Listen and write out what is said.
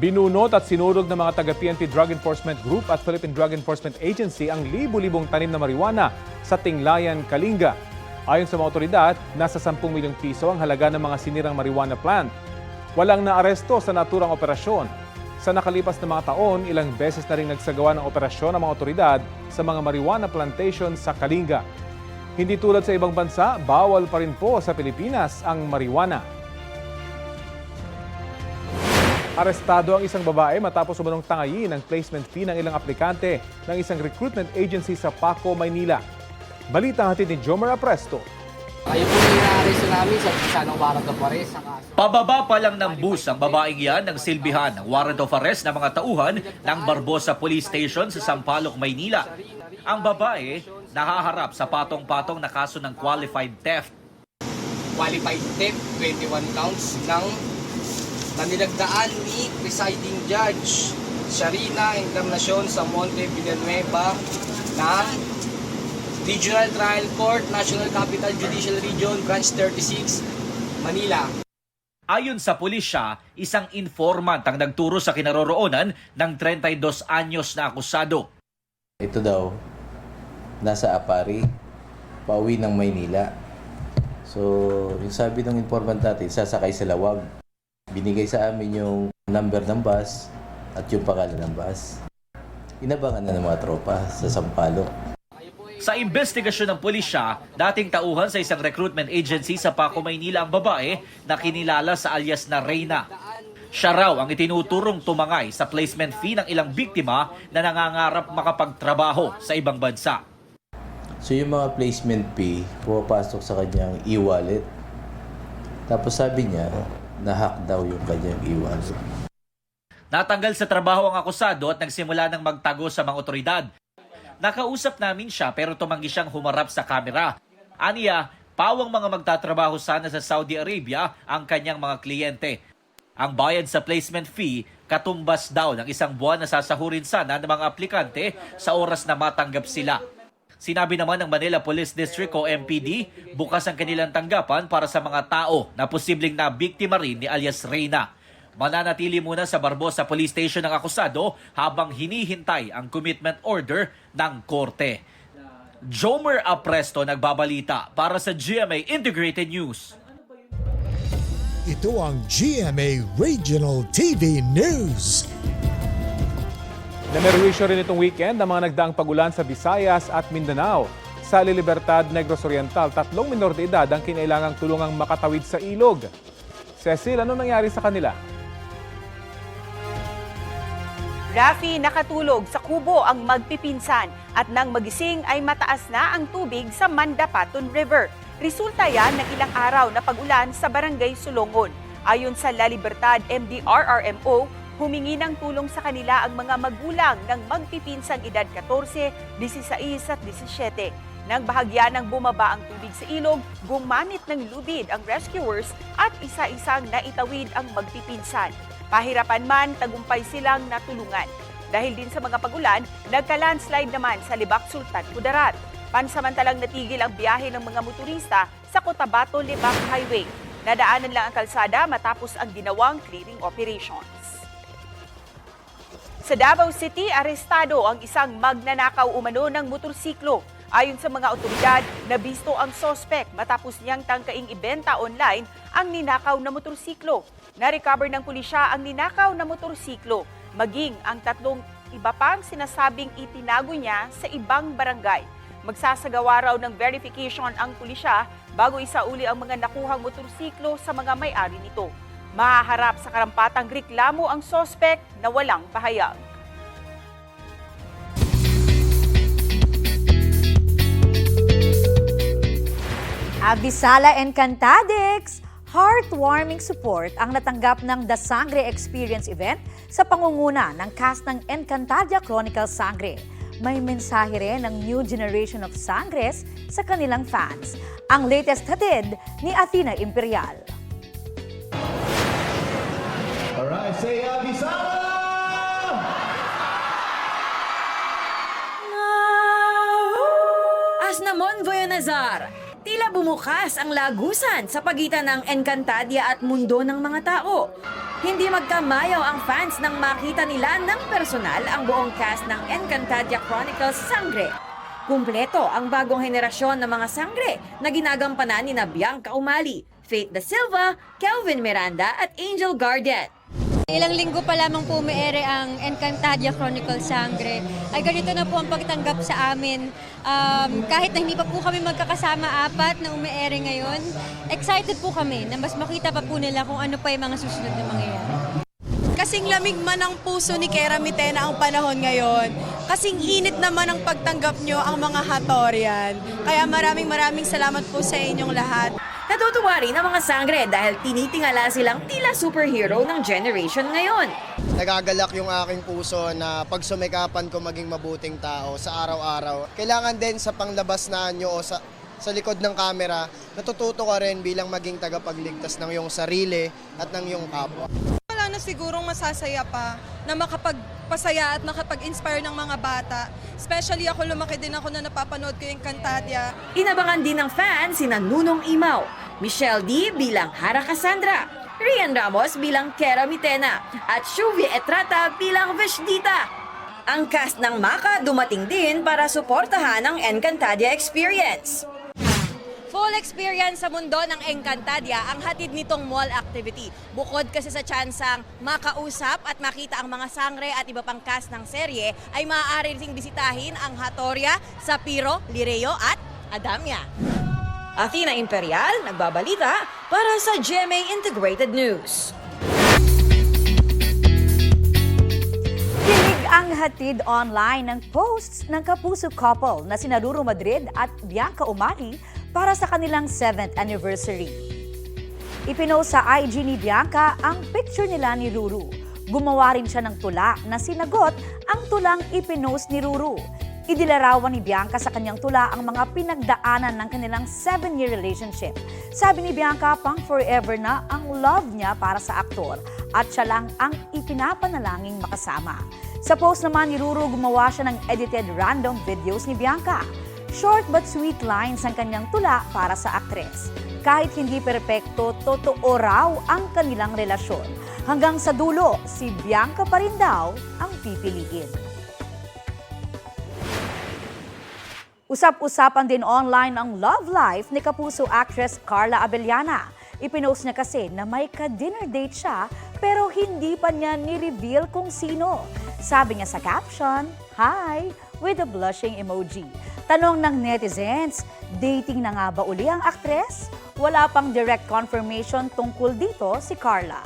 Binunot at sinurog ng mga taga-PNP Drug Enforcement Group at Philippine Drug Enforcement Agency ang libu-libong tanim na marijuana sa Tinglayan, Kalinga. Ayon sa mga otoridad, nasa 10 milyong piso ang halaga ng mga sinirang marijuana plant. Walang naaresto sa naturang operasyon. Sa nakalipas na mga taon, ilang beses na rin nagsagawa ng operasyon ang mga otoridad sa mga marijuana plantation sa Kalinga. Hindi tulad sa ibang bansa, bawal pa rin po sa Pilipinas ang marijuana. Arestado ang isang babae matapos umanong tangayin ang placement fee ng ilang aplikante ng isang recruitment agency sa Paco, Maynila. Balita hatid ni Jomer Apresto. Kayo po na-arrest namin sa pisa ng warrant of arrest. Pababa pa lang ng bus ang babaeng yan ng silbihan ng warrant of arrest ng mga tauhan ng Barbosa Police Station sa Sampaloc, Maynila. Ang babae nahaharap sa patong-patong na kaso ng qualified theft. Qualified theft, 21 counts ng nanilagdaan ni presiding judge Sharina Encarnacion sa Monte Villanueva ng Regional Trial Court, National Capital Judicial Region, Branch 36, Manila. Ayon sa pulisya, isang informant ang nagturo sa kinaroroonan ng 32 anyos na akusado. Ito daw, nasa Apari, pauwi ng Maynila. So, yung sabi ng informant natin, sasakay sa Lawag. Binigay sa amin yung number ng bus at yung pangalan ng bus. Inabangan na ng mga tropa sa Sampaloc. Sa investigasyon ng pulisya, dating tauhan sa isang recruitment agency sa Paco, Maynila ang babae na kinilala sa alias na Reyna. Siya raw ang itinuturong tumangay sa placement fee ng ilang biktima na nangangarap makapagtrabaho sa ibang bansa. So yung mga placement fee, pumapasok sa kanyang e-wallet. Tapos sabi niya, na-hack daw yung kanyang e-wallet. Natanggal sa trabaho ang akusado at nagsimula ng magtago sa mga otoridad. Nakausap namin siya pero tumanggi siyang humarap sa kamera. Aniya, pawang mga magtatrabaho sana sa Saudi Arabia ang kanyang mga kliyente. Ang bayad sa placement fee, katumbas daw ng isang buwan na sasahurin sana ng mga aplikante sa oras na matanggap sila. Sinabi naman ng Manila Police District o MPD, bukas ang kanilang tanggapan para sa mga tao na posibleng nabiktima rin ni alias Reyna. Mananatili muna sa Barbosa Police Station ang akusado habang hinihintay ang commitment order ng korte. Jomer Apresto nagbabalita para sa GMA Integrated News. Ito ang GMA Regional TV News. Namerwisyo rin itong weekend ang mga nagdaang pagulan sa Visayas at Mindanao. Sa Libertad, Negros Oriental, 3 minor de edad ang kinailangang tulungang makatawid sa ilog. Cecil, ano nangyari sa kanila? Rafi, nakatulog sa kubo ang magpipinsan at nang magising ay mataas na ang tubig sa Mandapaton River. Resulta yan ng ilang araw na pag-ulan sa Barangay Sulongon. Ayon sa La Libertad MDRRMO, humingi ng tulong sa kanila ang mga magulang ng magpipinsang edad 14, 16 at 17. Nang bahagya ng bumaba ang tubig sa ilog, gumamit ng lubid ang rescuers at isa-isang naitawid ang magpipinsan. Pahirapan man, tagumpay silang natulungan. Dahil din sa mga pagulan, nagka-landslide naman sa Libak Sultan, Kudarat. Pansamantalang natigil ang biyahe ng mga motorista sa Cotabato-Libak Highway. Nadaanan lang ang kalsada matapos ang ginawang clearing operations. Sa Davao City, arestado ang isang magnanakaw umano ng motorsiklo. Ayon sa mga otoridad, nabisto ang sospek matapos niyang tangkaing ibenta online ang ninakaw na motorsiklo. Na-recover ng pulisya ang ninakaw na motorsiklo, maging ang 3 iba pang sinasabing itinago niya sa ibang barangay. Magsasagawa raw ng verification ang pulisya bago isauli ang mga nakuhang motorsiklo sa mga may-ari nito. Mahaharap sa karampatang reklamo ang sospek na walang pahayag. Avisala Encantadix! Heartwarming support ang natanggap ng The Sangre Experience event sa pangunguna ng cast ng Encantadia Chronicles Sangre. May mensahe rin ng new generation of Sangres sa kanilang fans. Ang latest hatid ni Athena Imperial. Alright, say Avisala! Asnamon Voyanazar! Tila Tila bumukas ang lagusan sa pagitan ng Encantadia at mundo ng mga tao. Hindi magkamayaw ang fans nang makita nila ng personal ang buong cast ng Encantadia Chronicles Sangre. Kumpleto ang bagong henerasyon ng mga sangre na ginagampanan ni Bianca Umali, Faith Da Silva, Kelvin Miranda at Angel Garden. Ilang linggo pa lamang po umiere ang Encantadia Chronicles Sangre. Ay ganito na po ang pagtanggap sa amin. Kahit na hindi pa po kami magkakasama apat na umiere ngayon, excited po kami na mas makita pa po nila kung ano pa yung mga susunod na mangyayari. Kasing lamig man ang puso ni Kera Mitena ang panahon ngayon. Kasing init naman ang pagtanggap nyo ang mga Hatorian. Kaya maraming salamat po sa inyong lahat. Natutuwa rin ang mga sangre dahil tinitingala silang tila superhero ng generation ngayon. Nagagalak yung aking puso na pagsumikapan ko maging mabuting tao sa araw-araw. Kailangan din sa panglabas na nyo o sa likod ng kamera, natututo ka rin bilang maging tagapagligtas ng iyong sarili at ng iyong kapwa. Wala na sigurong masasaya pa na makapagpasaya at makapag-inspire ng mga bata. Especially ako, lumaki din ako na napapanood ko yung Encantadia. Inabangan din ng fans sina Nunong Imaw, Michelle D bilang Hara Cassandra, Rian Ramos bilang Kera Mitena at Shuvie Etrata bilang Vishdita. Ang cast ng Maka dumating din para suportahan ang Encantadia experience. Full experience sa mundo ng Encantadia ang hatid nitong mall activity. Bukod kasi sa tsansang makausap at makita ang mga sangre at iba pang cast ng serye, ay maaari ring bisitahin ang Hatoria, Sapiro, Lireo at Adamya. Athena Imperial, nagbabalita para sa GMA Integrated News. Kilig ang hatid online ng posts ng kapuso couple na sina Ruru Madrid at Bianca Umali para sa kanilang 7th anniversary. Ipinost sa IG ni Bianca ang picture nila ni Ruru. Gumawa rin siya ng tula na sinagot ang tulang ipinost ni Ruru. Idilarawan ni Bianca sa kanyang tula ang mga pinagdaanan ng kanilang 7-year relationship. Sabi ni Bianca, pang forever na ang love niya para sa aktor at siya lang ang ipinapanalangin makasama. Sa post naman ni Ruru, gumawa siya ng edited random videos ni Bianca. Short but sweet lines ang kanyang tula para sa aktres. Kahit hindi perpekto, totoo raw ang kanilang relasyon. Hanggang sa dulo, si Bianca pa rin daw ang pipiliin. Usap-usapan din online ang love life ni kapuso actress Carla Abellana. Ipinost niya kasi na may ka-dinner date siya pero hindi pa niya ni-reveal kung sino. Sabi niya sa caption, "Hi," with a blushing emoji. Tanong ng netizens, dating na nga ba uli ang aktres? Wala pang direct confirmation tungkol dito si Carla.